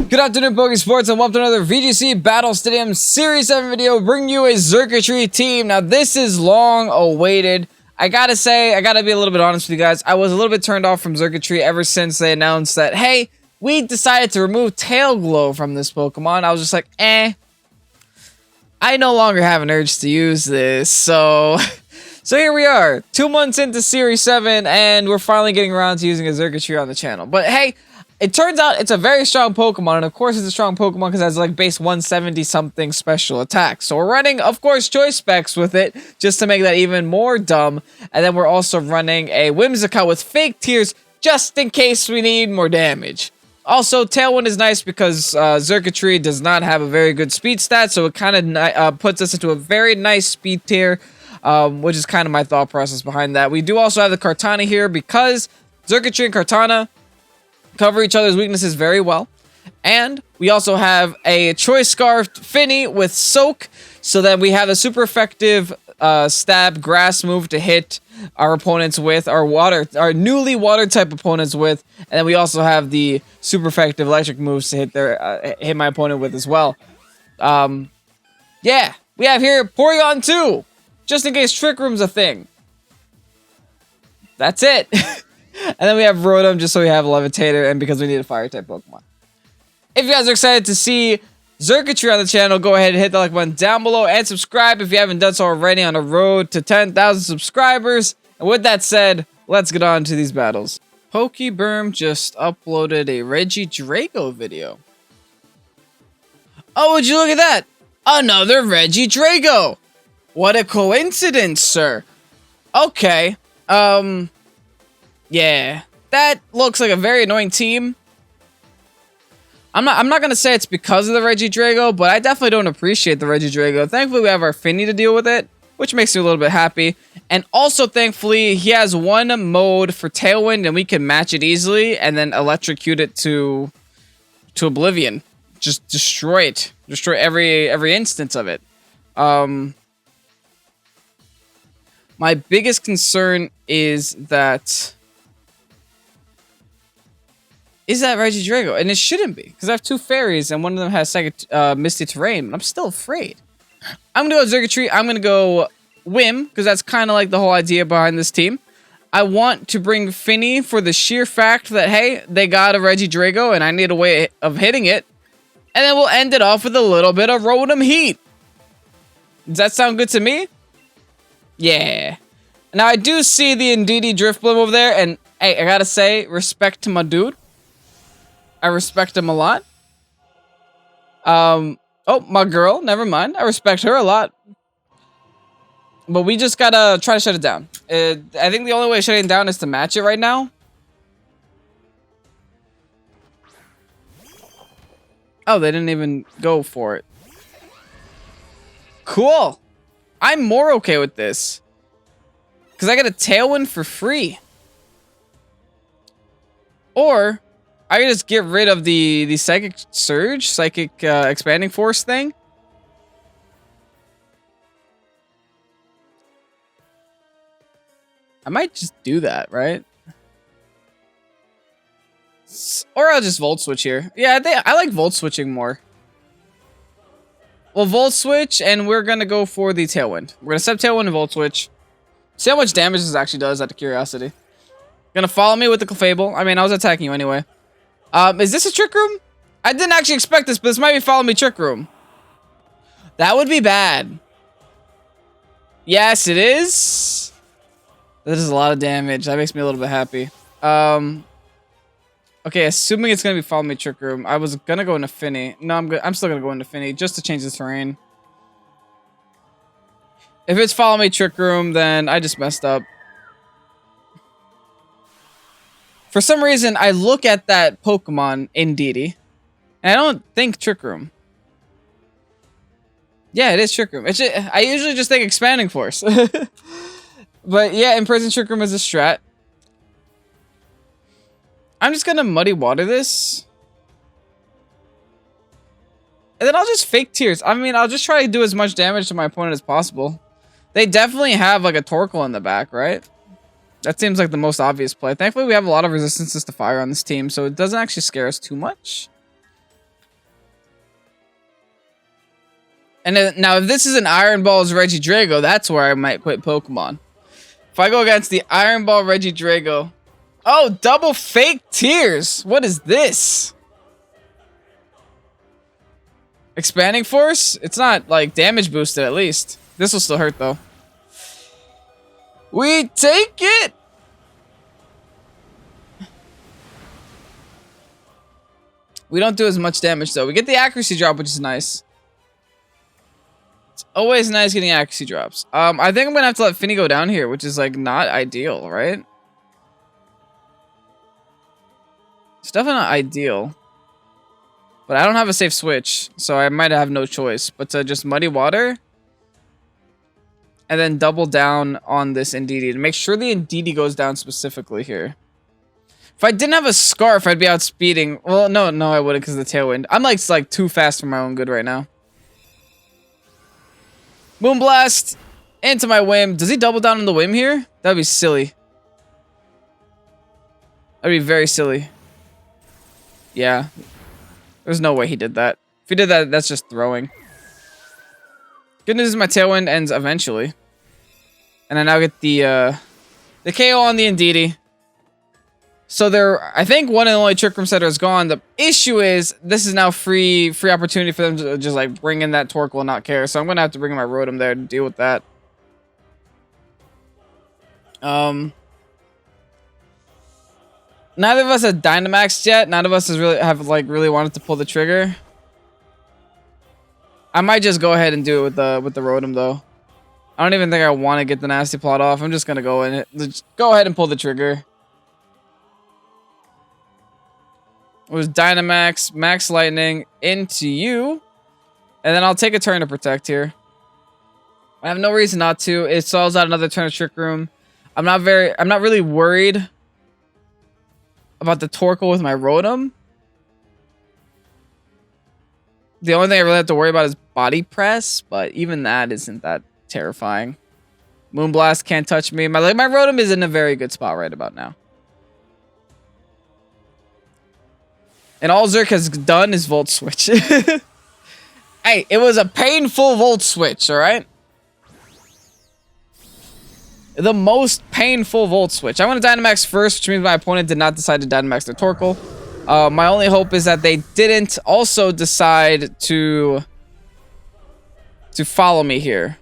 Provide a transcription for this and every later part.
Good afternoon, Pokésports, and welcome to another VGC Battle Stadium Series 7 video, bringing you a XURKITREE team. Now, this is long awaited. I gotta say, I gotta be a little bit honest with you guys. I was a little bit turned off from XURKITREE ever since they announced that, hey, we decided to remove Tail Glow from this Pokemon. I was just like, I no longer have an urge to use this, so here we are, 2 months into Series 7, and we're finally getting around to using a XURKITREE on the channel. But hey, it turns out it's a very strong Pokemon, and of course it's a strong Pokemon because it has like base 170 something special attack. So we're running, of course, choice specs with it, just to make that even more dumb. And then we're also running a Whimsicott with fake tears, just in case we need more damage. Also, Tailwind is nice because XURKITREE does not have a very good speed stat, so it kind of puts us into a very nice speed tier, which is kind of my thought process behind that. We do also have the Kartana here because XURKITREE and Kartana cover each other's weaknesses very well. And we also have a Choice Scarfed Fini with Soak, so that we have a super effective stab grass move to hit our opponents with, our newly water type opponents with, and then we also have the super effective electric moves to hit my opponent with as well. Yeah, we have here Porygon 2, just in case Trick Room's a thing. That's it. And then we have Rotom, just so we have Levitator, and because we need a Fire-type Pokemon. If you guys are excited to see XURKITREE on the channel, go ahead and hit the like button down below, and subscribe if you haven't done so already, on the road to 10,000 subscribers. And with that said, let's get on to these battles. Pokeburm just uploaded a Regidrago video. Oh, would you look at that? Another Regidrago! What a coincidence, sir. Okay, yeah, that looks like a very annoying team. I'm not gonna say it's because of the Regidrago, but I definitely don't appreciate the Regidrago. Thankfully, we have our Fini to deal with it, which makes me a little bit happy. And also, thankfully, he has one mode for Tailwind, and we can match it easily, and then electrocute it to oblivion. Just destroy it. Destroy every instance of it. My biggest concern is that Regidrago, and it shouldn't be, because I have 2 fairies, and one of them has second Misty Terrain, but I'm still afraid. I'm going to go XURKITREE, I'm going to go Whim, because that's kind of like the whole idea behind this team. I want to bring Fini for the sheer fact that, hey, they got a Regidrago, and I need a way of hitting it, and then we'll end it off with a little bit of Rotom Heat. Does that sound good to me? Yeah. Now, I do see the Indeedee Drifblim over there, and hey, I gotta say, respect to my dude. I respect him a lot. Oh, my girl, never mind. I respect her a lot. But we just gotta try to shut it down. I think the only way shutting it down is to match it right now. Oh, they didn't even go for it. Cool. I'm more okay with this, because I get a Tailwind for free. Or I can just get rid of the Psychic Surge, Psychic Expanding Force thing. I might just do that, right? Or I'll just Volt Switch here. Yeah, I like Volt Switching more. We'll Volt Switch, and we're going to go for the Tailwind. We're going to set Tailwind and Volt Switch. See how much damage this actually does, out of curiosity. Gonna follow me with the Clefable. I mean, I was attacking you anyway. Is this a Trick Room? I didn't actually expect this, but this might be Follow Me Trick Room. That would be bad. Yes, it is. That is a lot of damage. That makes me a little bit happy. Okay, assuming it's gonna be Follow Me Trick Room, I was gonna go into Fini. No, I'm still gonna go into Fini just to change the terrain. If it's Follow Me Trick Room, then I just messed up. For some reason, I look at that Pokemon, Indeedee, and I don't think Trick Room. Yeah, it is Trick Room. I usually just think Expanding Force. But yeah, Imprison Trick Room is a strat. I'm just gonna Muddy Water this. And then I'll just Fake Tears. I mean, I'll just try to do as much damage to my opponent as possible. They definitely have like a Torkoal in the back, right? That seems like the most obvious play. Thankfully, we have a lot of resistances to fire on this team, so it doesn't actually scare us too much. And then, now, if this is an Iron Ball's Regidrago, that's where I might quit Pokemon. If I go against the Iron Ball Regidrago... Oh, double fake tears! What is this? Expanding Force? It's not, like, damage boosted, at least. This will still hurt, though. We take it! We don't do as much damage, though. We get the accuracy drop, which is nice. It's always nice getting accuracy drops. I think I'm gonna have to let Fini go down here, which is, like, not ideal, right? It's definitely not ideal. But I don't have a safe switch, so I might have no choice but to just Muddy Water. And then double down on this Indeedee to make sure the Indeedee goes down specifically here. If I didn't have a Scarf, I'd be outspeeding. Well, no, I wouldn't because of the Tailwind. I'm like too fast for my own good right now. Moonblast into my Whim. Does he double down on the Whim here? That'd be silly. That'd be very silly. Yeah. There's no way he did that. If he did that, that's just throwing. Good news is my Tailwind ends eventually. And I now get the KO on the Indeedee. So I think one and only Trick Room setter is gone. The issue is this is now free opportunity for them to just like bring in that Torkoal and not care. So I'm gonna have to bring my Rotom there to deal with that. Neither of us have Dynamaxed yet. None of us has really wanted to pull the trigger. I might just go ahead and do it with the Rotom though. I don't even think I want to get the Nasty Plot off. I'm just gonna go in it. Just go ahead and pull the trigger. It was Dynamax, Max Lightning into you. And then I'll take a turn to protect here. I have no reason not to. It solves out another turn of Trick Room. I'm not really worried about the Torkoal with my Rotom. The only thing I really have to worry about is Body Press, but even that isn't that terrifying. Moonblast can't touch me. My Rotom is in a very good spot right about now. And all Zerk has done is Volt Switch. Hey, it was a painful Volt Switch, alright? The most painful Volt Switch. I want to Dynamax first, which means my opponent did not decide to Dynamax their Torkoal. My only hope is that they didn't also decide to follow me here.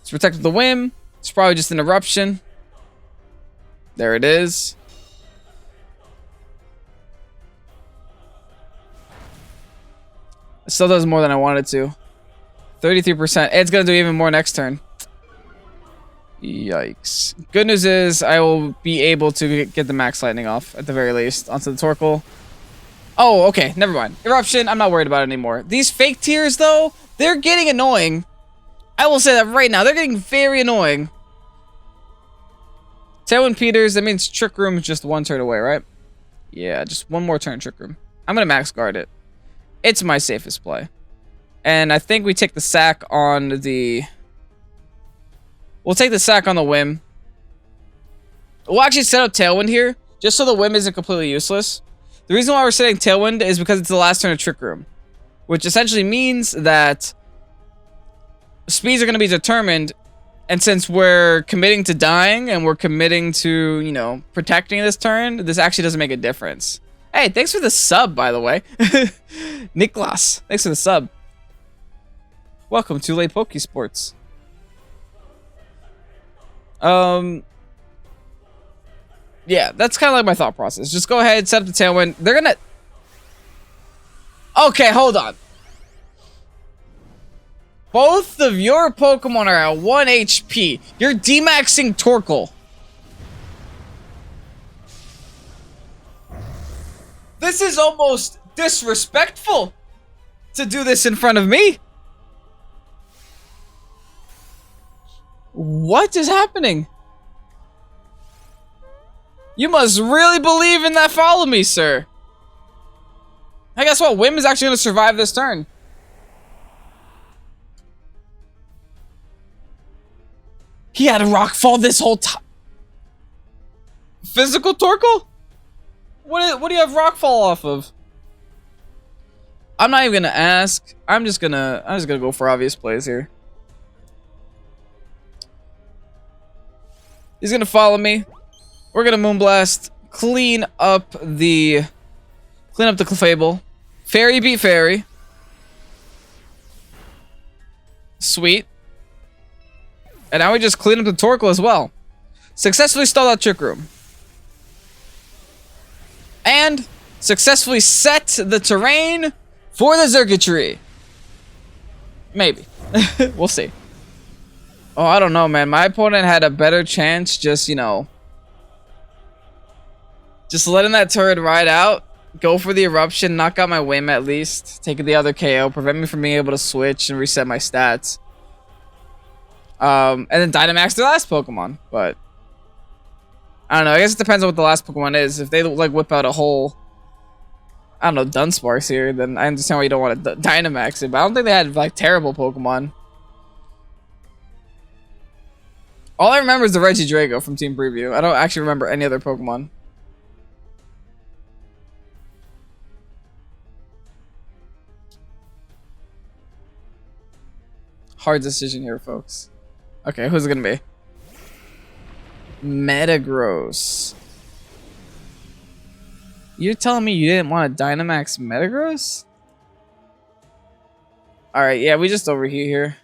Let's protect with the Whim. It's probably just an Eruption. There it is. It still does more than I wanted to. 33%. It's going to do even more next turn. Yikes. Good news is I will be able to get the Max Lightning off at the very least onto the Torkoal. Oh, okay. Never mind. Eruption, I'm not worried about it anymore. These fake tears, though, they're getting annoying. I will say that right now. They're getting very annoying. Tailwind Peters, that means Trick Room is just one turn away, right? Yeah, just one more turn Trick Room. I'm going to Max Guard it. It's my safest play. And I think we take the sack on the... We'll take the sack on the Whim. We'll actually set up Tailwind here, just so the Whim isn't completely useless. The reason why we're setting Tailwind is because it's the last turn of Trick Room. Which essentially means that speeds are going to be determined. And since we're committing to dying, and we're committing to, you know, protecting this turn, this actually doesn't make a difference. Hey, thanks for the sub, by the way. Niklas, thanks for the sub. Welcome to Late Pokésports. Yeah, that's kind of like my thought process. Just go ahead, set up the Tailwind. They're gonna... Okay, hold on. Both of your Pokemon are at 1 HP. You're demaxing Torkoal. This is almost disrespectful to do this in front of me. What is happening? You must really believe in that follow me, sir. Hey, guess what? Whim is actually going to survive this turn. He had a rock fall this whole time. Physical Torkoal? What do you have rock fall off of? I'm not even gonna ask. I'm just gonna go for obvious plays here. He's gonna follow me. We're gonna Moonblast. Clean up the Clefable. Fairy beat Fairy. Sweet. And now we just clean up the Torkoal as well. Successfully stalled out Trick Room. And successfully set the terrain for the XURKITREE. Maybe. We'll see. Oh, I don't know, man. My opponent had a better chance just, you know, just letting that turret ride out, go for the eruption, knock out my Whim at least, take the other KO, prevent me from being able to switch and reset my stats. And then Dynamax their last Pokemon, but I don't know. I guess it depends on what the last Pokemon is. If they like whip out a whole, I don't know, Dunsparce here, then I understand why you don't want to Dynamax it. But I don't think they had like terrible Pokemon. All I remember is the Regidrago from Team Preview. I don't actually remember any other Pokemon. Hard decision here, folks. Okay, who's it gonna be? Metagross. You're telling me you didn't want to Dynamax Metagross? Alright, yeah, we just overheat here.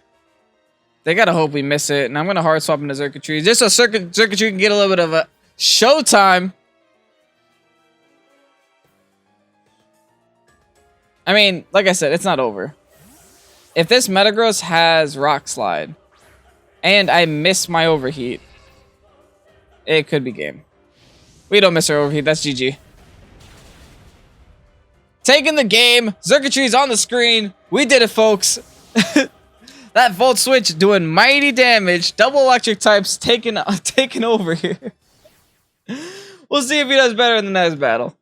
They gotta hope we miss it, and I'm gonna hard swap into XURKITREE just so XURKITREE can get a little bit of a showtime. I mean, like I said, it's not over. If this Metagross has Rock Slide, and I miss my overheat, it could be game. We don't miss our overheat, that's GG. Taking the game, XURKITREE's on the screen. We did it, folks. That Volt Switch doing mighty damage. Double electric types taking over here. We'll see if he does better in the next battle.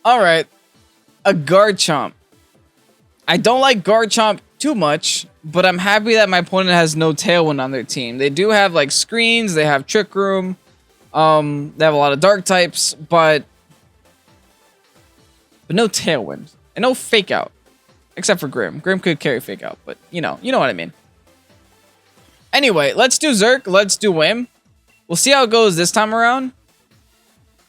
Alright. A Garchomp. I don't like Garchomp too much, but I'm happy that my opponent has no Tailwind on their team. They do have like screens, they have Trick Room, they have a lot of dark types, but no Tailwind. And no Fake Out. Except for Grimm. Grimm could carry Fake Out, but you know what I mean. Anyway, let's do Zerk, let's do Whim. We'll see how it goes this time around.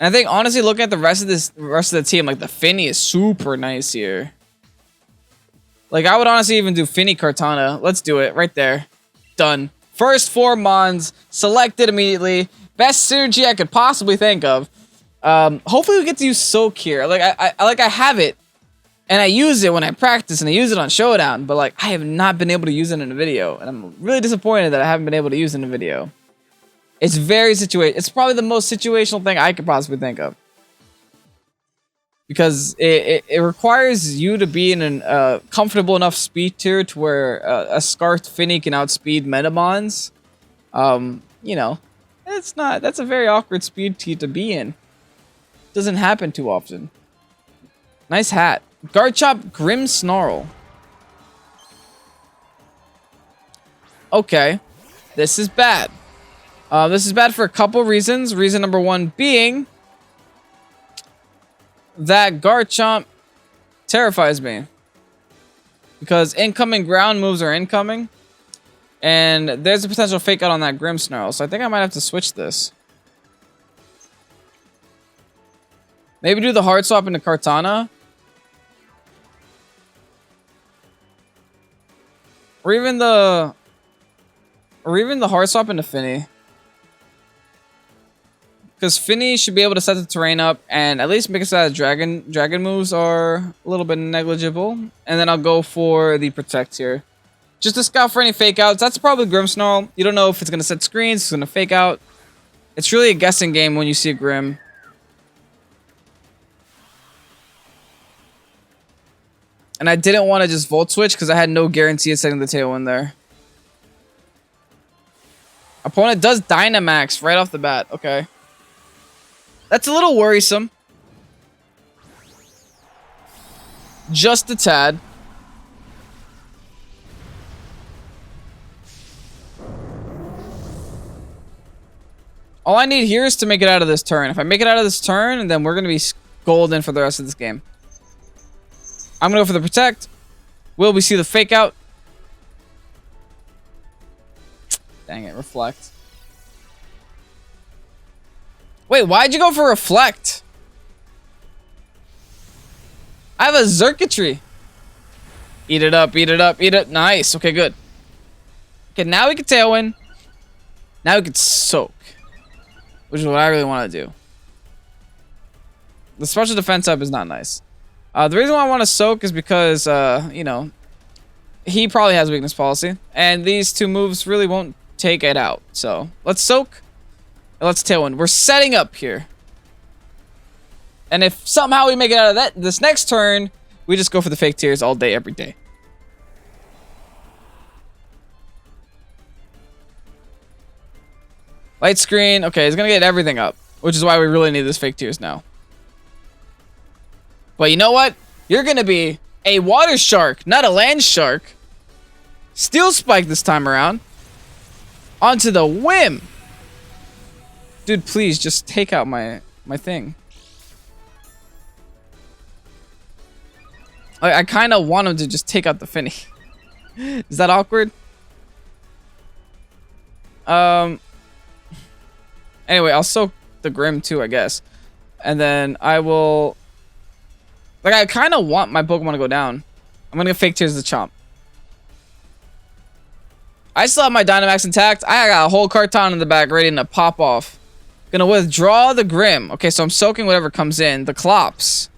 And I think honestly, looking at the rest of the team, like the Fini is super nice here. Like I would honestly even do Fini Kartana. Let's do it right there. Done. First 4 Mons selected immediately. Best synergy I could possibly think of. Hopefully we get to use Soak here. Like I have it, and I use it when I practice, and I use it on Showdown. But like I have not been able to use it in a video, and I'm really disappointed that I haven't been able to use it in a video. It's very It's probably the most situational thing I could possibly think of, because it requires you to be in a comfortable enough speed tier to where a Scarfed Fini can outspeed Metamons. You know, that's a very awkward speed tier to be in. Doesn't happen too often. Nice hat. Garchomp Grimmsnarl. Okay. This is bad. This is bad for a couple reasons. Reason number 1 being that Garchomp terrifies me. Because incoming ground moves are incoming. And there's a potential Fake Out on that Grimmsnarl. So I think I might have to switch this. Maybe do the hard swap into Kartana. Or even the hard swap into Fini. Because Fini should be able to set the terrain up and at least make it so that dragon moves are a little bit negligible. And then I'll go for the Protect here. Just to scout for any Fake Outs. That's probably Grimmsnarl. You don't know if it's going to set screens, it's going to Fake Out. It's really a guessing game when you see a Grimm. And I didn't want to just Volt Switch because I had no guarantee of setting the Tailwind there. Opponent does Dynamax right off the bat. Okay. That's a little worrisome. Just a tad. All I need here is to make it out of this turn. If I make it out of this turn, then we're going to be golden for the rest of this game. I'm gonna go for the protect. Will we see the fake out? Dang it, reflect. Wait, why'd you go for reflect? I have a Xurkitree. Eat it up, eat it up, eat it. Nice. Okay, good. Okay, now we can Tailwind. Now we can Soak. Which is what I really want to do. The special defense up is not nice. The reason why I want to Soak is because, you know, he probably has weakness policy. And these two moves really won't take it out. So, let's Soak. And let's Tailwind. We're setting up here. And if somehow we make it out of this next turn, we just go for the fake tears all day, every day. Light screen. Okay, he's going to get everything up. Which is why we really need this fake tears now. But you know what? You're going to be a water shark, not a land shark. Steel Spike this time around. Onto the whim. Dude, please just take out my thing. I kind of want him to just take out the Fini. Is that awkward? Anyway, I'll soak the Grimm too, I guess. And then I will... Like, I kind of want my Pokemon to go down. I'm going to fake tears the Chomp. I still have my Dynamax intact. I got a whole Karton in the back ready to pop off. Gonna withdraw the Grimm. Okay, so I'm soaking whatever comes in. The Clops.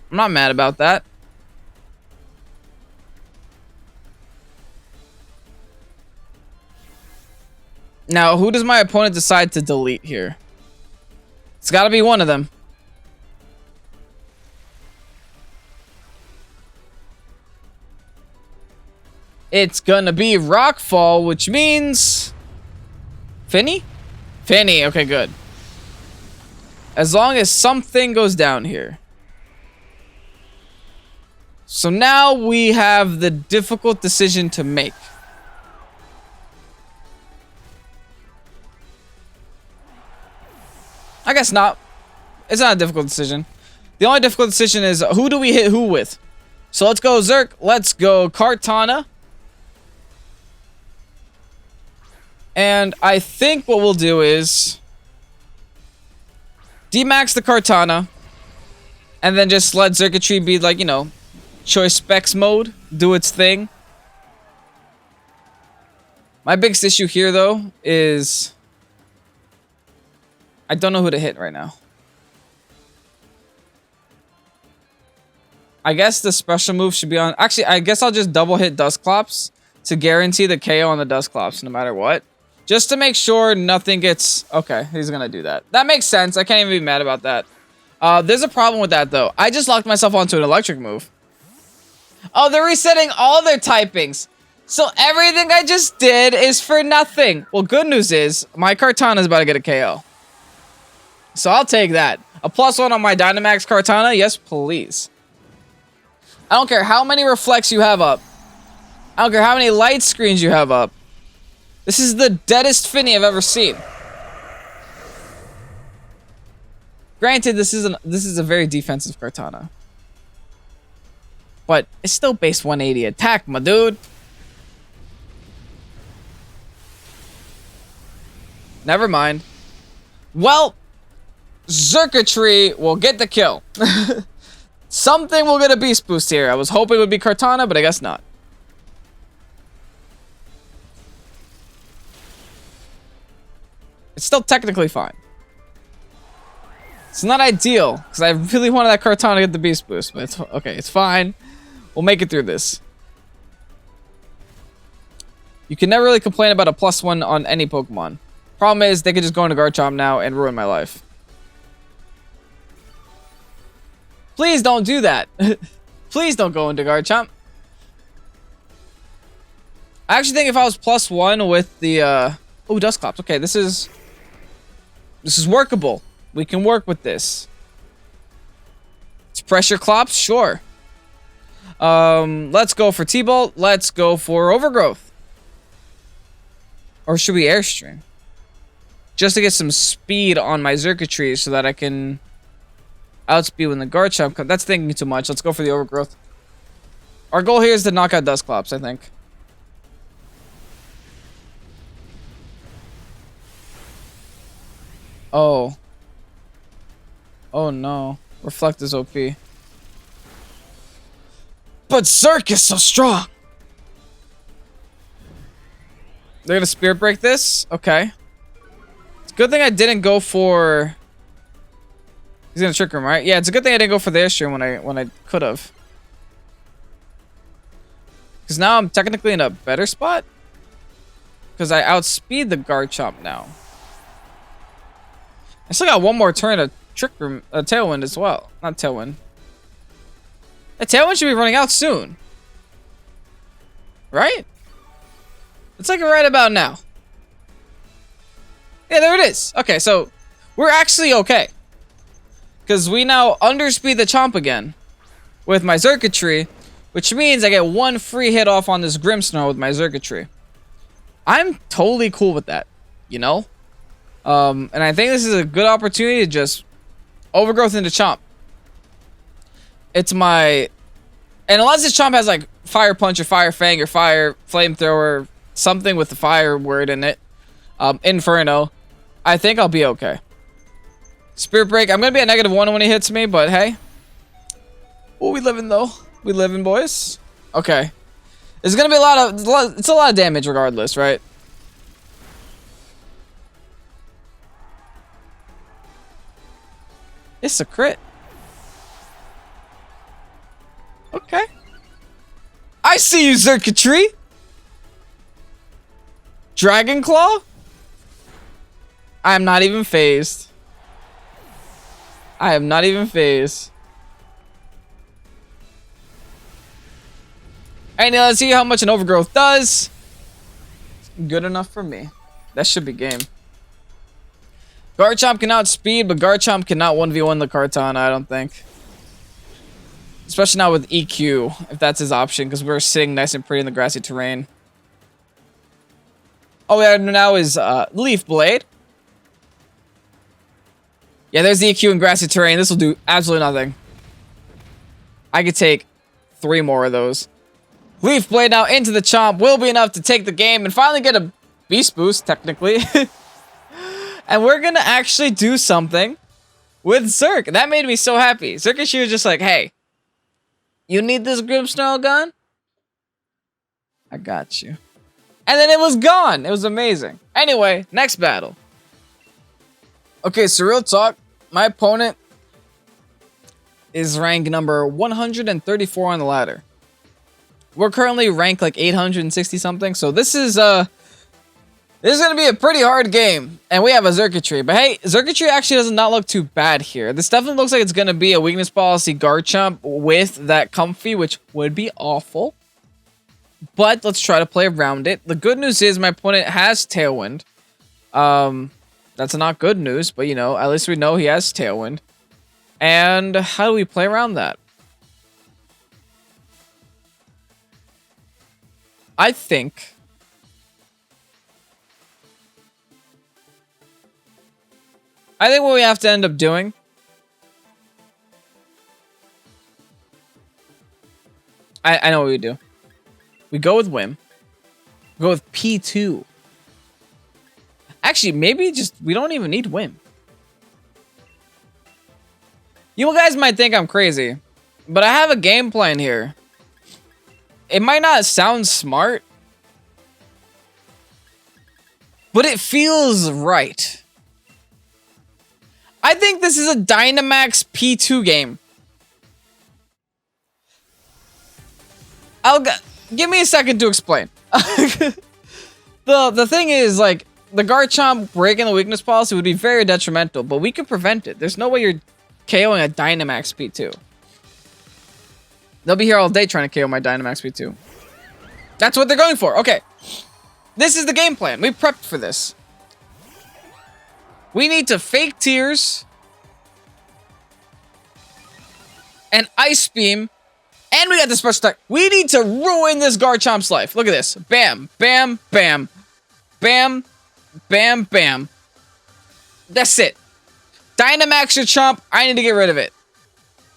I'm not mad about that. Now, who does my opponent decide to delete here? It's got to be one of them. It's gonna be Rockfall, which means... Fini? Fini, okay, good. As long as something goes down here. So now we have the difficult decision to make. I guess not. It's not a difficult decision. The only difficult decision is who do we hit who with? So let's go Zerk. Let's go Kartana. And I think what we'll do is D-max the Kartana. And then just let Xurkitree be like, you know, choice specs mode. Do its thing. My biggest issue here, though, is I don't know who to hit right now. I guess the special move should be on... Actually, I guess I'll just double hit Dusclops to guarantee the KO on the Dusclops no matter what. Just to make sure nothing gets... Okay, he's going to do that. That makes sense. I can't even be mad about that. There's a problem with that, though. I just locked myself onto an electric move. Oh, they're resetting all their typings. So everything I just did is for nothing. Well, good news is my Kartana is about to get a KO. So I'll take that. A +1 on my Dynamax Kartana? Yes, please. I don't care how many reflects you have up. I don't care how many light screens you have up. This is the deadest Fini I've ever seen. Granted, this is a very defensive Kartana. But it's still base 180 attack, my dude. Never mind. Well, Xurkitree will get the kill. Something will get a beast boost here. I was hoping it would be Kartana, but I guess not. It's still technically fine. It's not ideal, because I really wanted that Kartana to get the beast boost, but it's okay, it's fine. We'll make it through this. You can never really complain about a +1 on any Pokemon. Problem is, they could just go into Garchomp now and ruin my life. Please don't do that. Please don't go into Garchomp. I actually think if I was +1 with the... Oh, Dusclops. Okay, this is workable. We can work with this. It's pressure Clops? Sure. Let's go for T-Bolt. Let's go for Overgrowth. Or should we Airstream? Just to get some speed on my Xurkitree so that I can outspeed when the Garchomp comes. That's thinking too much. Let's go for the overgrowth. Our goal here is to knock out Dusclops, I think. Oh. Oh no. Reflect is OP. But Zerk is so strong! They're gonna Spirit Break this? Okay. It's a good thing I didn't go for... He's gonna Trick Room, right? Yeah, it's a good thing I didn't go for the Airstream when I could have. Because now I'm technically in a better spot. Because I outspeed the Garchomp now. I still got one more turn of Trick Room, Tailwind as well. Not Tailwind. The Tailwind should be running out soon. Right? It's like right about now. Yeah, there it is. Okay, so we're actually okay. Because we now underspeed the Chomp again with my XURKITREE, which means I get one free hit off on this Grimmsnarl with my XURKITREE. I'm totally cool with that, you know? And I think this is a good opportunity to just overgrowth into Chomp. It's my... And unless this Chomp has like Fire Punch or Fire Fang or Fire Flamethrower, something with the fire word in it, Inferno, I think I'll be okay. Spirit Break, I'm going to be at -1 when he hits me, but hey. Oh, we living though. We living, boys. Okay. It's going to be it's a lot of damage regardless, right? It's a crit. Okay. I see you, XURKITREE. Dragon Claw? I am not even phased. I am not even phased. Alright, now let's see how much an overgrowth does. Good enough for me. That should be game. Garchomp can outspeed, but Garchomp cannot 1v1 the Kartana, I don't think. Especially not with EQ, if that's his option, because we're sitting nice and pretty in the grassy terrain. Oh, yeah, now is Leaf Blade. Yeah, there's the EQ in grassy terrain. This will do absolutely nothing. I could take 3 more of those. Leaf Blade now into the Chomp will be enough to take the game and finally get a Beast Boost, technically. And we're going to actually do something with Zerk. That made me so happy. XURKITREE was just like, hey, you need this Grimmsnarl gun? I got you. And then it was gone. It was amazing. Anyway, next battle. Okay, so real talk. My opponent is rank number 134 on the ladder. We're currently ranked like 860 something. So this is going to be a pretty hard game. And we have a XURKITREE. But hey, XURKITREE actually does not look too bad here. This definitely looks like it's going to be a weakness policy Garchomp with that Comfey, which would be awful. But let's try to play around it. The good news is my opponent has Tailwind. That's not good news, but you know, at least we know he has Tailwind. And how do we play around that? I think what we have to end up doing I know what we do. We go with Whim. We go with P2. Actually, maybe just we don't even need Whim. You guys might think I'm crazy, but I have a game plan here. It might not sound smart, but it feels right. I think this is a Dynamax P2 game. Give me a second to explain. The thing is, like, the Garchomp breaking the weakness policy would be very detrimental, but we can prevent it. There's no way you're KOing a Dynamax P2. They'll be here all day trying to KO my Dynamax P2. That's what they're going for. Okay. This is the game plan. We prepped for this. We need to fake Tears and Ice Beam. And we got the special attack. We need to ruin this Garchomp's life. Look at this. Bam, bam, bam. Bam, bam, bam. That's it. Dynamax your Chomp. I need to get rid of it.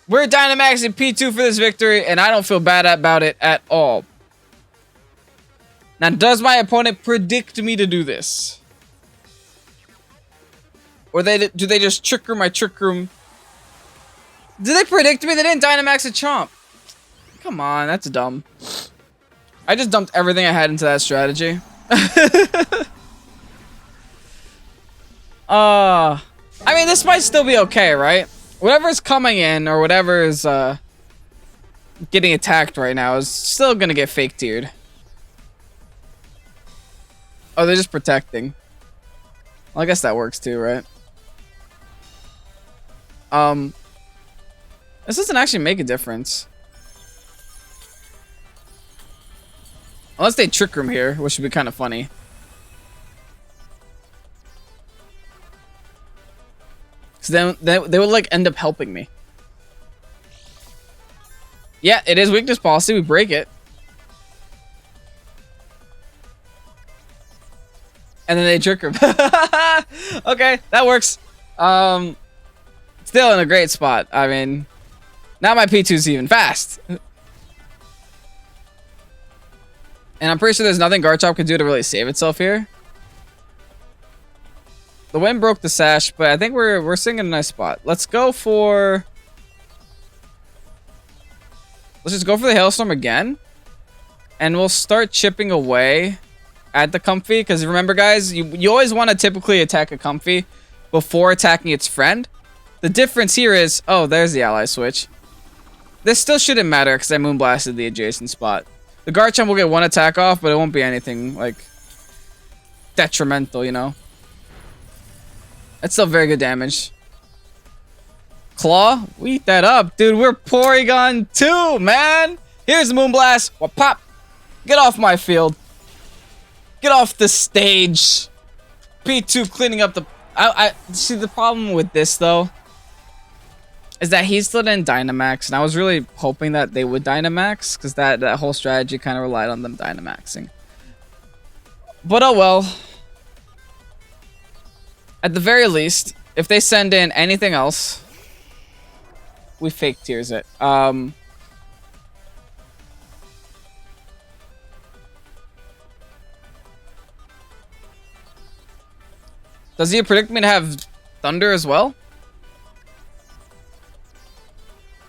We're Dynamaxing P2 for this victory, and I don't feel bad about it at all. Now, does my opponent predict me to do this? Or do they just trick room my trick room? Did they predict me? They didn't Dynamax a Chomp. Come on, that's dumb. I just dumped everything I had into that strategy. I mean, this might still be okay, right? Whatever's coming in, or whatever is getting attacked right now is still gonna get fake tiered. Oh, they're just protecting. Well, I guess that works too, right? This doesn't actually make a difference. Unless they trick room here, which would be kind of funny. Because then they would like end up helping me. Yeah, it is weakness policy. We break it. And then they trick room. Okay, that works. Still in a great spot. I mean, now my P2's even fast. And I'm pretty sure there's nothing Garchomp can do to really save itself here. The wind broke the sash, but I think we're sitting in a nice spot. Let's go for... Let's just go for the Hailstorm again. And we'll start chipping away at the Comfey. Because remember, guys, you always want to typically attack a Comfey before attacking its friend. The difference here is... Oh, there's the ally switch. This still shouldn't matter because I Moonblasted the adjacent spot. The Garchomp will get one attack off, but it won't be anything, like, detrimental, you know? That's still very good damage. Claw? We eat that up. Dude, we're Porygon 2, man! Here's the Moonblast. Well, pop! Get off my field. Get off the stage. P2 cleaning up the... I see, the problem with this, though, is that he still didn't Dynamax, and I was really hoping that they would Dynamax, because that whole strategy kind of relied on them Dynamaxing. But oh well. At the very least, if they send in anything else, we fake tiers it. Does he predict me to have Thunder as well?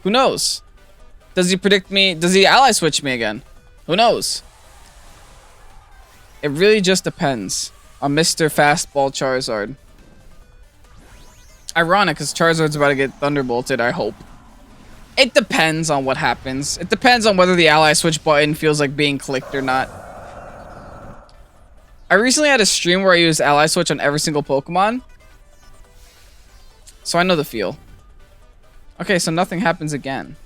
Who knows? Does he predict me? Does he ally switch me again? Who knows? It really just depends on Mr. Fastball Charizard. Ironic, because Charizard's about to get Thunderbolted, I hope. It depends on what happens. It depends on whether the ally switch button feels like being clicked or not. I recently had a stream where I used ally switch on every single Pokemon. So I know the feel. Okay, so nothing happens again.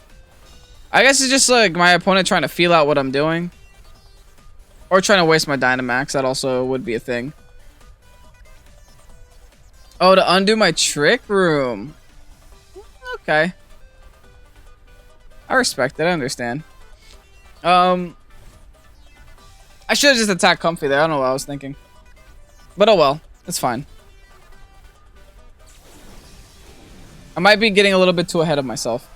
I guess it's just like my opponent trying to feel out what I'm doing. Or trying to waste my Dynamax. That also would be a thing. Oh, to undo my Trick Room. Okay. I respect it. I understand. I should have just attacked Comfey there. I don't know what I was thinking. But oh well. It's fine. I might be getting a little bit too ahead of myself.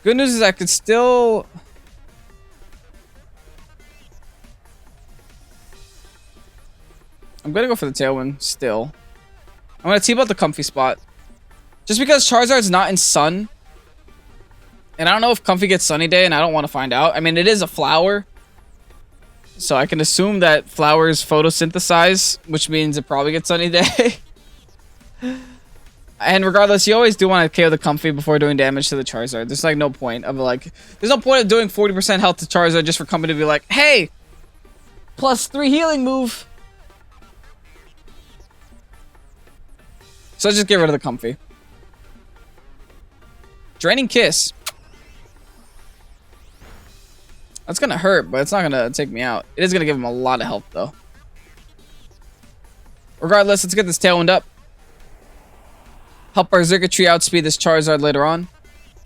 Good news is I could still... I'm gonna go for the Tailwind still. I'm gonna team out the Comfey spot. Just because Charizard's not in Sun. And I don't know if Comfey gets Sunny Day, and I don't want to find out. I mean, it is a flower. So I can assume that flowers photosynthesize, which means it probably gets Sunny Day. And regardless, you always do want to KO the Comfey before doing damage to the Charizard. There's like no point of like... There's no point of doing 40% health to Charizard just for Comfey to be like, hey! +3 healing move! So let's just get rid of the Comfey. Draining Kiss. That's gonna hurt, but it's not gonna take me out. It is gonna give him a lot of health, though. Regardless, let's get this Tailwind up. Help our XURKITREE outspeed this Charizard later on.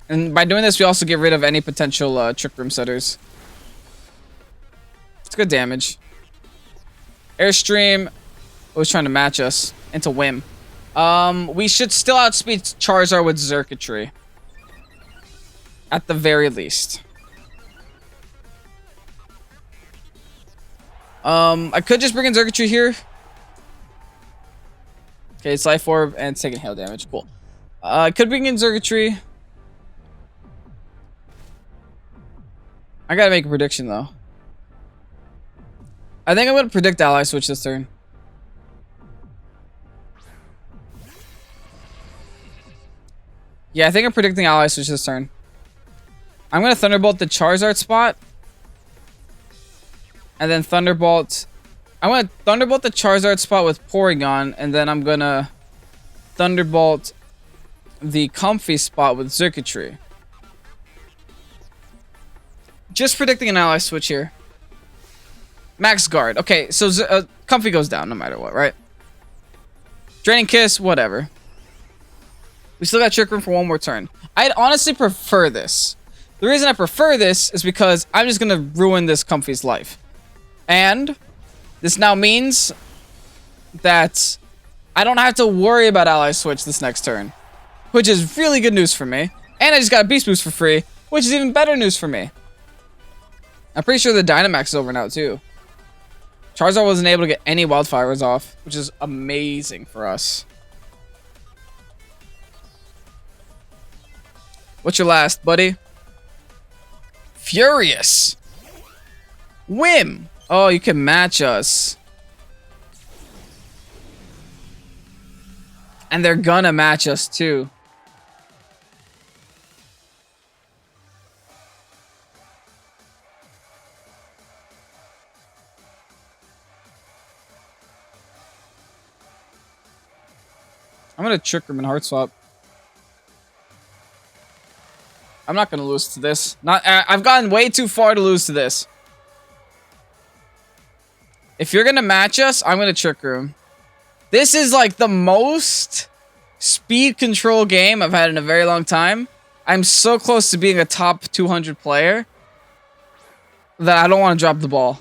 And by doing this, we also get rid of any potential Trick Room setters. It's good damage. Airstream was trying to match us into Whim. We should still outspeed Charizard with XURKITREE. At the very least. I could just bring in XURKITREE here. Okay, it's Life Orb and it's taking hail damage. Cool. I could bring in XURKITREE. I gotta make a prediction though. I think I'm gonna predict Ally Switch this turn. Yeah, I think I'm predicting Ally Switch this turn. I'm gonna Thunderbolt the Charizard spot. And then Thunderbolt... I'm gonna Thunderbolt the Charizard spot with Porygon. And then I'm gonna Thunderbolt the Comfey spot with XURKITREE. Just predicting an Ally Switch here. Max Guard. Okay, so Comfey goes down no matter what, right? Draining Kiss, whatever. We still got Trick Room for one more turn. I'd honestly prefer this. The reason I prefer this is because I'm just going to ruin this Comfey's life. And this now means that I don't have to worry about Ally Switch this next turn. Which is really good news for me. And I just got a Beast Boost for free, which is even better news for me. I'm pretty sure the Dynamax is over now too. Charizard wasn't able to get any Wildfires off, which is amazing for us. What's your last, buddy? Furious. Whim. Oh, you can match us. And they're gonna match us too. I'm gonna Trick Room and Heart Swap. I'm not gonna lose to this. I've gotten way too far to lose to this. If you're gonna match us, I'm gonna Trick Room. This is like the most speed control game I've had in a very long time. I'm so close to being a top 200 player that I don't want to drop the ball.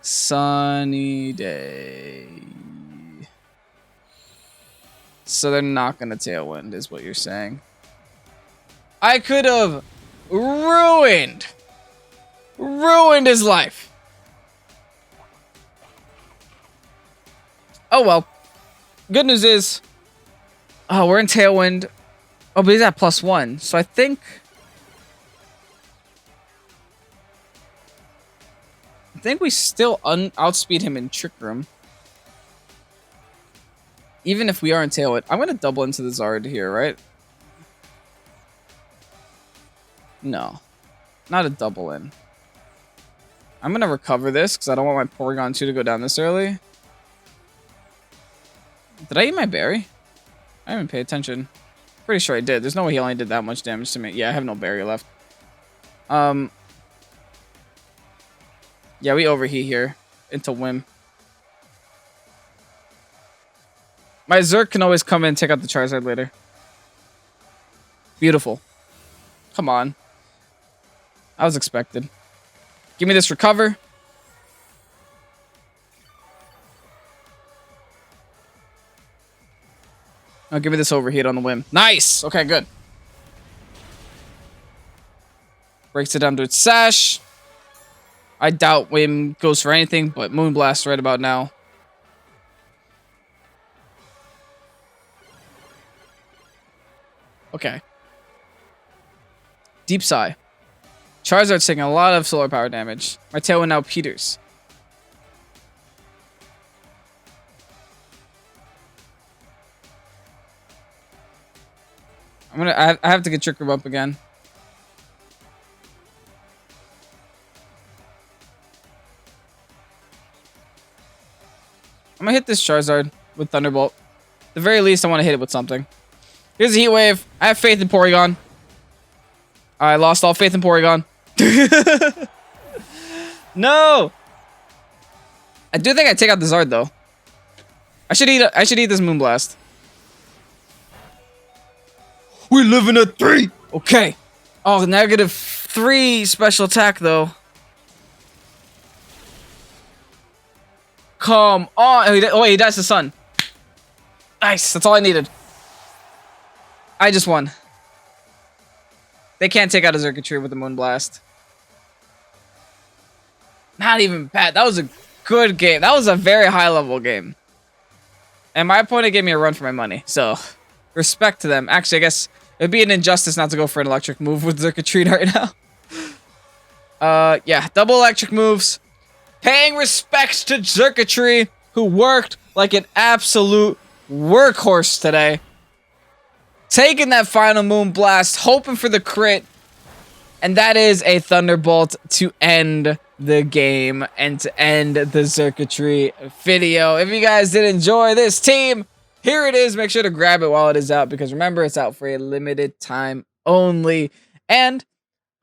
Sunny day. So they're not going to Tailwind, is what you're saying. I could have ruined his life. Oh, well. Good news is, oh, we're in Tailwind. Oh, but he's at +1. So I think we still outspeed him in Trick Room. Even if we are in Tailwind. I'm going to double into the Zard here, right? No. Not a double in. I'm going to recover this because I don't want my Porygon 2 to go down this early. Did I eat my berry? I didn't even pay attention. Pretty sure I did. There's no way he only did that much damage to me. Yeah, I have no berry left. Yeah, we overheat here into Whim. My Zerk can always come in and take out the Charizard later. Beautiful. Come on. I was expected. Give me this recover. I'll give me this overheat on the Whim. Nice! Okay, good. Breaks it down to its Sash. I doubt Whim goes for anything, but Moonblast right about now. Okay. Deep Sigh. Charizard's taking a lot of solar power damage. My Tailwind now peters. I have to get Trick Room up again. I'm gonna hit this Charizard with Thunderbolt. At the very least, I want to hit it with something. Here's a Heat Wave. I have faith in Porygon. I lost all faith in Porygon. No! I do think I take out the Zard though. I should eat this Moonblast. We're living at 3. Okay. Oh, -3 special attack though. come on. Oh, wait, he dies to sun. Nice. That's all I needed. I just won. They can't take out a Xurkitree with the Moonblast. Not even bad. That was a good game. That was a very high level game. And my opponent gave me a run for my money. So, respect to them. Actually, I guess it'd be an injustice not to go for an electric move with Xurkitree right now. Yeah, double electric moves. Paying respects to Xurkitree, who worked like an absolute workhorse today. Taking that final Moonblast, hoping for the crit. And that is a Thunderbolt to end the game and to end the Xurkitree video. If you guys did enjoy this team, here it is. Make sure to grab it while it is out, because remember, it's out for a limited time only. And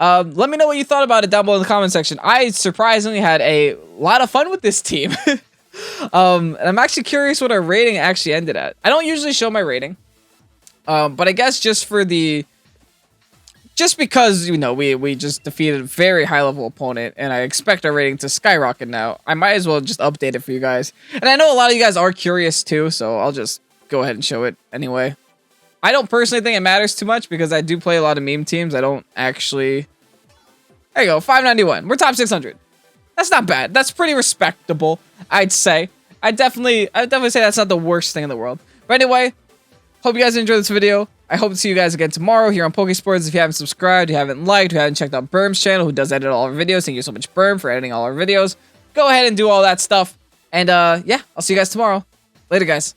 let me know what you thought about it down below in the comment section. I surprisingly had a lot of fun with this team. And I'm actually curious what our rating actually ended at. I don't usually show my rating. But I guess just because, you know, we just defeated a very high level opponent and I expect our rating to skyrocket now, I might as well just update it for you guys. And I know a lot of you guys are curious too, so I'll just go ahead and show it anyway. I don't personally think it matters too much because I do play a lot of meme teams. I don't actually... There you go, 591. We're top 600. That's not bad. That's pretty respectable, I'd say. I'd definitely say that's not the worst thing in the world. But anyway, hope you guys enjoyed this video. I hope to see you guys again tomorrow here on Pokésports. If you haven't subscribed, you haven't liked, you haven't checked out Berm's channel, who does edit all our videos. Thank you so much, Berm, for editing all our videos. Go ahead and do all that stuff. And yeah, I'll see you guys tomorrow. Later, guys.